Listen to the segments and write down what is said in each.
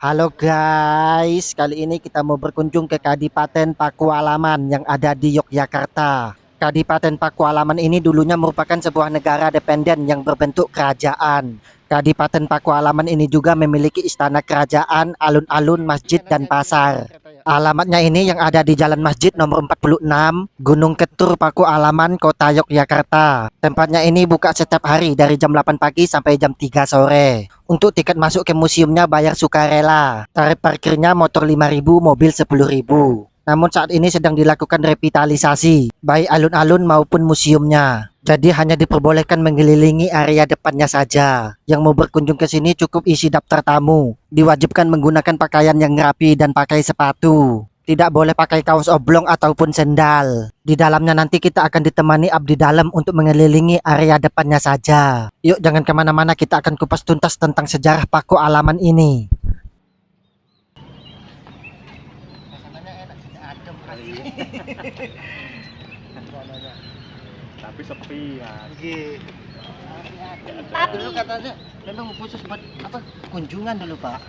Halo guys, kali ini kita mau berkunjung ke Kadipaten Pakualaman yang ada di Yogyakarta. Kadipaten Pakualaman ini dulunya merupakan sebuah negara dependen yang berbentuk kerajaan. Kadipaten Pakualaman ini juga memiliki istana kerajaan, alun-alun, masjid, dan pasar. Alamatnya ini yang ada di Jalan Masjid nomor 46, Gunung Ketur, Pakualaman, Kota Yogyakarta. Tempatnya ini buka setiap hari dari jam 8 pagi sampai jam 3 sore. Untuk tiket masuk ke museumnya bayar sukarela. Tarif parkirnya motor 5.000, mobil 10.000. Namun saat ini sedang dilakukan revitalisasi, baik alun-alun maupun museumnya. Jadi hanya diperbolehkan mengelilingi area depannya saja. Yang mau berkunjung ke sini cukup isi daftar tamu. Diwajibkan menggunakan pakaian yang rapi dan pakai sepatu. Tidak boleh pakai kaos oblong ataupun sendal. Di dalamnya nanti kita akan ditemani abdi dalam untuk mengelilingi area depannya saja. Yuk jangan kemana-mana, kita akan kupas tuntas tentang sejarah Pakualaman ini. Tapi sepi ya. Dulu katanya memang khusus buat apa? Kunjungan dulu, Pak.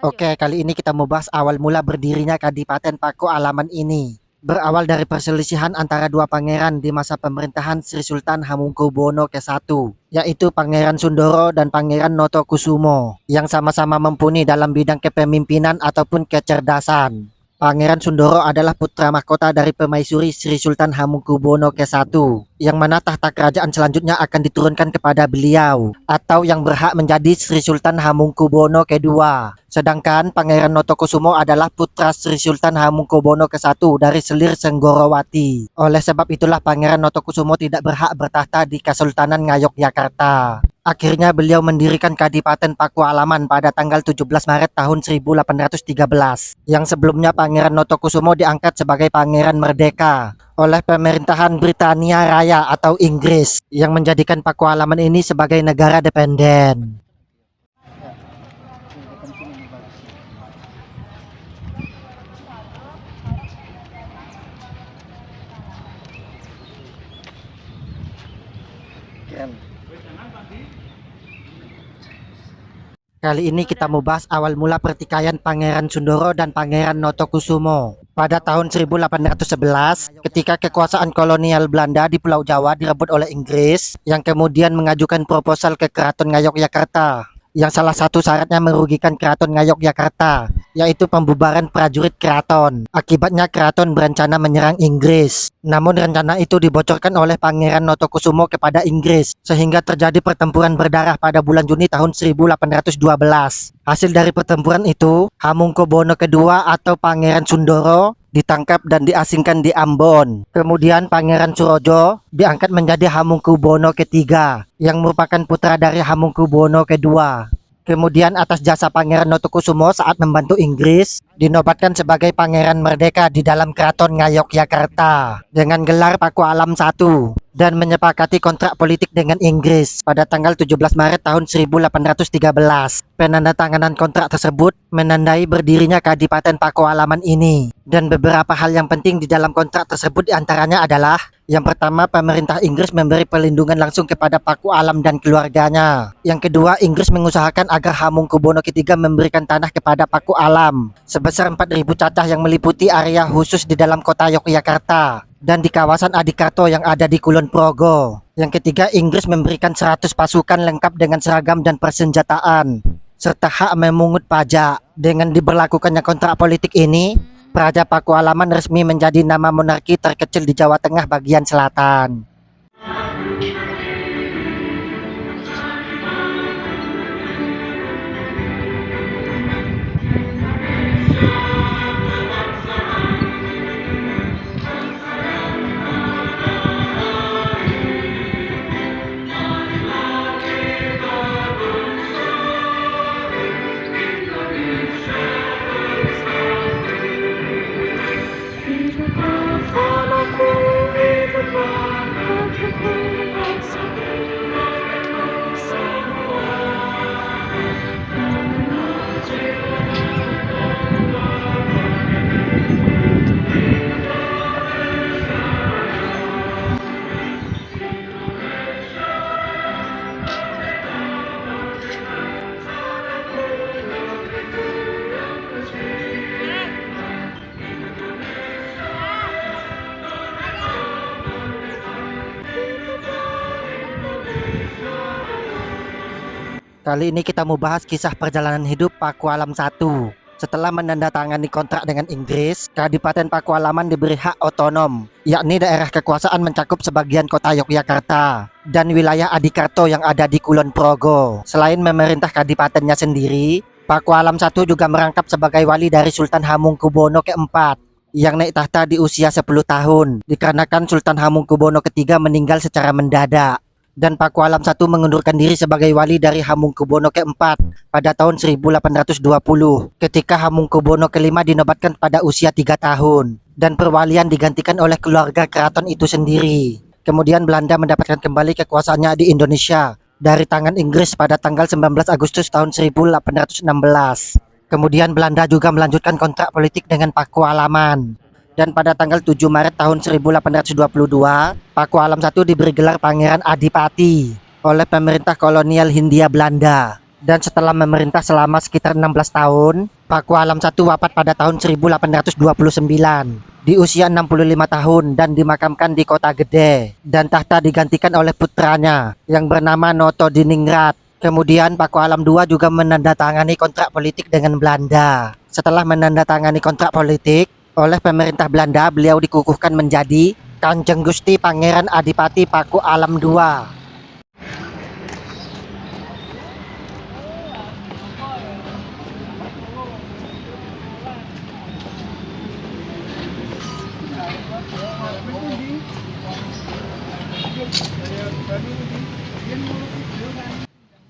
Oke, kali ini kita mau bahas awal mula berdirinya Kadipaten Pakualaman ini. Berawal dari perselisihan antara dua pangeran di masa pemerintahan Sri Sultan Hamengkubuwono ke-1, yaitu Pangeran Sundoro dan Pangeran Notokusumo, yang sama-sama mumpuni dalam bidang kepemimpinan ataupun kecerdasan. Pangeran Sundoro adalah putra mahkota dari Permaisuri Sri Sultan Hamengkubuwono ke-1, yang mana tahta kerajaan selanjutnya akan diturunkan kepada beliau, atau yang berhak menjadi Sri Sultan Hamengkubuwono ke-2. Sedangkan Pangeran Notokusumo adalah putra Sri Sultan Hamengkubuwono ke-1 dari selir Senggorowati. Oleh sebab itulah Pangeran Notokusumo tidak berhak bertahta di Kesultanan Ngayogyakarta. Akhirnya beliau mendirikan Kadipaten Pakualaman pada tanggal 17 Maret tahun 1813, yang sebelumnya Pangeran Notokusumo diangkat sebagai Pangeran Merdeka oleh pemerintahan Britania Raya atau Inggris, yang menjadikan Pakualaman ini sebagai negara dependen. Kali ini kita mau bahas awal mula pertikaian Pangeran Sundoro dan Pangeran Notokusumo. Pada tahun 1811, ketika kekuasaan kolonial Belanda di Pulau Jawa direbut oleh Inggris, yang kemudian mengajukan proposal ke Keraton Ngayogyakarta, yang salah satu syaratnya merugikan Keraton Ngayogyakarta, yaitu pembubaran prajurit keraton. Akibatnya keraton berencana menyerang Inggris. Namun rencana itu dibocorkan oleh Pangeran Notokusumo kepada Inggris, sehingga terjadi pertempuran berdarah pada bulan Juni tahun 1812. Hasil dari pertempuran itu, Hamengkubuwono kedua atau Pangeran Sundoro ditangkap dan diasingkan di Ambon. Kemudian Pangeran Surojo diangkat menjadi Hamengkubuwono ketiga, yang merupakan putra dari Hamengkubuwono kedua. Kemudian atas jasa Pangeran Notokusumo saat membantu Inggris, dinobatkan sebagai Pangeran Merdeka di dalam Keraton Ngayogyakarta dengan gelar Pakualam I, dan menyepakati kontrak politik dengan Inggris pada tanggal 17 Maret tahun 1813. Penandatanganan kontrak tersebut menandai berdirinya Kadipaten Pakualaman ini. Dan beberapa hal yang penting di dalam kontrak tersebut diantaranya adalah: yang pertama, pemerintah Inggris memberi perlindungan langsung kepada Pakualam dan keluarganya. Yang kedua, Inggris mengusahakan agar Hamengkubuwono III memberikan tanah kepada Pakualam sebesar 4.000 cacah yang meliputi area khusus di dalam kota Yogyakarta dan di kawasan Adikarto yang ada di Kulon Progo. Yang ketiga, Inggris memberikan 100 pasukan lengkap dengan seragam dan persenjataan, serta hak memungut pajak. Dengan diberlakukannya kontrak politik ini, Praja Pakualaman resmi menjadi nama monarki terkecil di Jawa Tengah bagian selatan. Hiduplah tanahku, hiduplah Kali ini kita mau bahas kisah perjalanan hidup Pakualam I. Setelah menandatangani kontrak dengan Inggris, Kadipaten Pakualaman diberi hak otonom, yakni daerah kekuasaan mencakup sebagian kota Yogyakarta dan wilayah Adikarto yang ada di Kulon Progo. Selain memerintah kadipatennya sendiri, Pakualam I juga merangkap sebagai wali dari Sultan Hamengkubuwono keempat yang naik tahta di usia 10 tahun, dikarenakan Sultan Hamengkubuwono III meninggal secara mendadak. Dan Pakualam I mengundurkan diri sebagai wali dari Hamengkubuwono keempat pada tahun 1820 ketika Hamengkubuwono kelima dinobatkan pada usia 3 tahun dan perwalian digantikan oleh keluarga keraton itu sendiri. Kemudian Belanda mendapatkan kembali kekuasaannya di Indonesia dari tangan Inggris pada tanggal 19 Agustus tahun 1816. Kemudian Belanda juga melanjutkan kontrak politik dengan Pakualaman. Dan pada tanggal 7 Maret tahun 1822, Pakualam I diberi gelar Pangeran Adipati oleh pemerintah kolonial Hindia Belanda. Dan setelah memerintah selama sekitar 16 tahun, Pakualam I wafat pada tahun 1829 di usia 65 tahun dan dimakamkan di Kota Gede. Dan tahta digantikan oleh putranya yang bernama Noto Diningrat. Kemudian Pakualam II juga menandatangani kontrak politik dengan Belanda. Setelah menandatangani kontrak politik oleh pemerintah Belanda, beliau dikukuhkan menjadi Kanjeng Gusti Pangeran Adipati Pakualam II.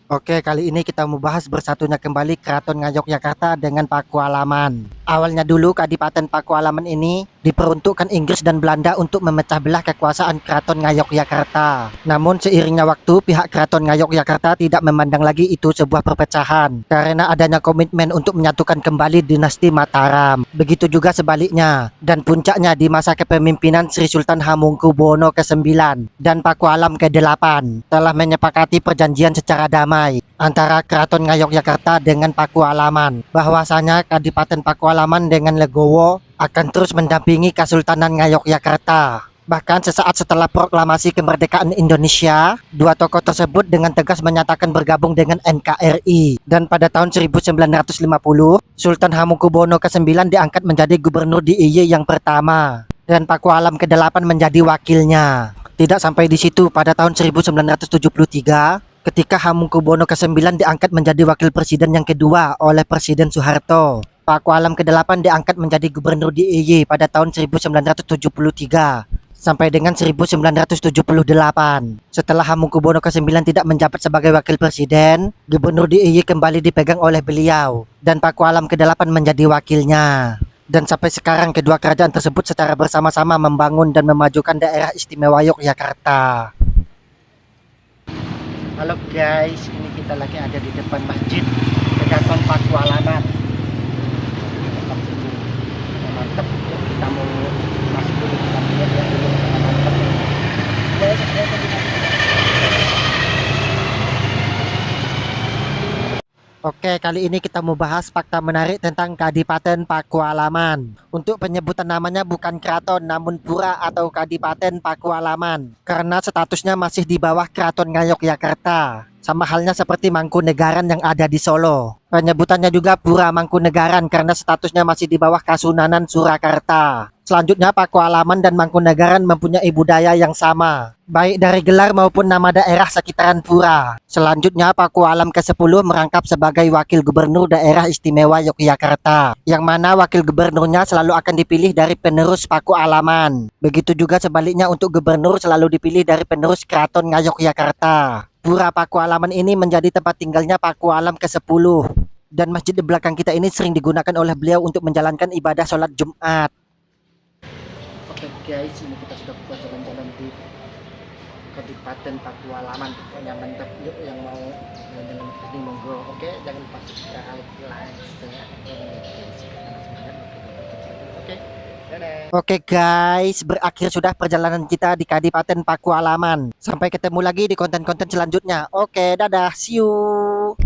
Oke, kali ini kita mau bahas bersatunya kembali Keraton Ngayogyakarta dengan Pakualaman. Awalnya dulu Kadipaten Pakualaman ini diperuntukkan Inggris dan Belanda untuk memecah belah kekuasaan Keraton Ngayogyakarta. Namun seiringnya waktu, pihak Keraton Ngayogyakarta tidak memandang lagi itu sebuah perpecahan karena adanya komitmen untuk menyatukan kembali dinasti Mataram. Begitu juga sebaliknya, dan puncaknya di masa kepemimpinan Sri Sultan Hamengkubuwono ke-9 dan Pakualam ke-8 telah menyepakati perjanjian secara damai antara Keraton Ngayogyakarta dengan Pakualaman, bahwasanya Kadipaten Pakualaman dengan legowo akan terus mendampingi Kesultanan Ngayogyakarta. Bahkan sesaat setelah proklamasi kemerdekaan Indonesia, dua tokoh tersebut dengan tegas menyatakan bergabung dengan NKRI. Dan pada tahun 1950, Sultan Hamengkubuwono ke-9 diangkat menjadi gubernur DIY yang pertama dan Pakualam ke-8 menjadi wakilnya. Tidak sampai di situ, pada tahun 1973, ketika Hamengkubuwono ke-9 diangkat menjadi wakil presiden yang kedua oleh Presiden Soeharto, Pakualam ke-8 diangkat menjadi gubernur DIY pada tahun 1973 sampai dengan 1978. Setelah Hamengkubuwono ke-9 tidak menjabat sebagai wakil presiden, gubernur DIY kembali dipegang oleh beliau dan Pakualam ke-8 menjadi wakilnya. Dan sampai sekarang kedua kerajaan tersebut secara bersama-sama membangun dan memajukan daerah istimewa Yogyakarta. Halo guys, ini kita lagi ada di depan Masjid Keraton Pakualaman. Mantap, kita mau masuk dulu, kita lihat ya dulu. Mantap. Oke, kali ini kita mau bahas fakta menarik tentang Kadipaten Pakualaman. Untuk penyebutan namanya bukan keraton namun pura atau Kadipaten Pakualaman, karena statusnya masih di bawah Keraton Ngayogyakarta. Sama halnya seperti Mangkunegaran yang ada di Solo. Penyebutannya juga Pura Mangkunegaran karena statusnya masih di bawah Kasunanan Surakarta. Selanjutnya Pakualaman dan Mangkunegaran mempunyai budaya yang sama, baik dari gelar maupun nama daerah sekitaran pura. Selanjutnya Pakualam ke-10 merangkap sebagai wakil gubernur daerah istimewa Yogyakarta, yang mana wakil gubernurnya selalu akan dipilih dari penerus Pakualaman. Begitu juga sebaliknya untuk gubernur selalu dipilih dari penerus Keraton Ngayogyakarta. Pura Pakualaman ini menjadi tempat tinggalnya Pakualam ke-10. Dan masjid di belakang kita ini sering digunakan oleh beliau untuk menjalankan ibadah sholat Jumat. Oke guys, ini kita sudah buat jalan-jalan di Kadipaten Pakualaman. Pokoknya mantap, yuk yang mau jalan-jalan ke sini monggo. Oke, jangan lupa subscribe, like, share, komen guys. Oke, dadah. Oke guys, berakhir sudah perjalanan kita di Kadipaten Pakualaman. Sampai ketemu lagi di konten-konten selanjutnya. Oke, dadah, see you.